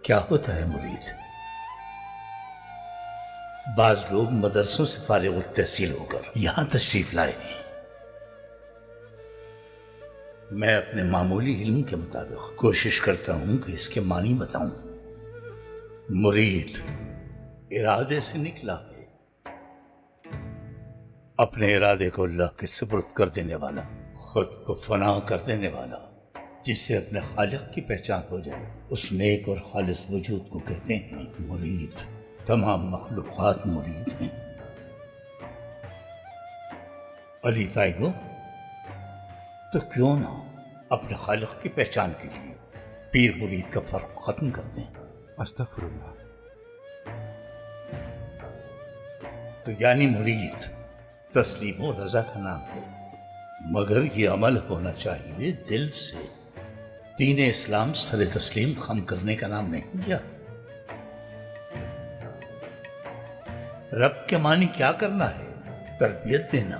کیا ہوتا ہے مرید؟ بعض لوگ مدرسوں سے فارغ التحصیل ہو کر یہاں تشریف لائے ہیں۔ میں اپنے معمولی علم کے مطابق کوشش کرتا ہوں کہ اس کے معنی بتاؤں۔ مرید ارادے سے نکلا ہے، اپنے ارادے کو اللہ کے سپرد کر دینے والا، خود کو فنا کر دینے والا، جس سے اپنے خالق کی پہچان ہو جائے، اس نیک اور خالص وجود کو کہتے ہیں مرید۔ تمام مخلوقات مرید ہیں۔ علی تائیگو، تو کیوں نہ اپنے خالق کی پہچان کے لیے پیر مرید کا فرق ختم کر دیں؟ استغفر اللہ۔ تو یعنی مرید تسلیم و رضا کا نام ہے، مگر یہ عمل ہونا چاہیے دل سے۔ دین اسلام سر تسلیم خم کرنے کا نام نہیں کیا۔ رب کے معنی کیا کرنا ہے؟ تربیت دینا۔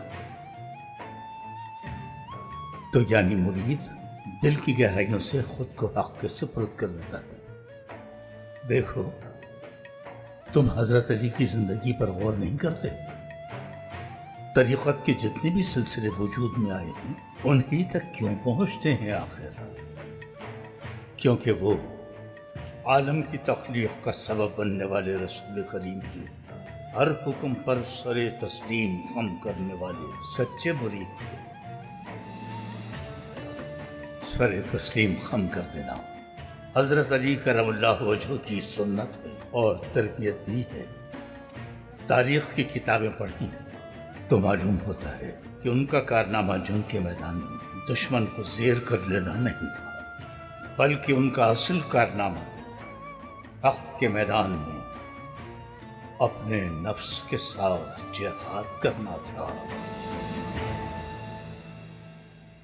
تو یعنی مرید دل کی گہرائیوں سے خود کو حق کے سپرد کر دیتا ہے۔ دیکھو، تم حضرت علی کی زندگی پر غور نہیں کرتے؟ طریقت کے جتنے بھی سلسلے وجود میں آئے ہیں، انہی تک کیوں پہنچتے ہیں آخر؟ کیونکہ وہ عالم کی تخلیق کا سبب بننے والے رسول کریم کی ہر حکم پر سر تسلیم خم کرنے والے سچے مرید تھے۔ سر تسلیم خم کر دینا حضرت علی کرم اللہ وجہہ کی سنت ہے اور تربیت بھی ہے۔ تاریخ کی کتابیں پڑھی تو معلوم ہوتا ہے کہ ان کا کارنامہ جنگ کے میدان میں دشمن کو زیر کر لینا نہیں تھا، بلکہ ان کا اصل کارنامہ تھا حق کے میدان میں اپنے نفس کے ساتھ جہاد کرنا تھا۔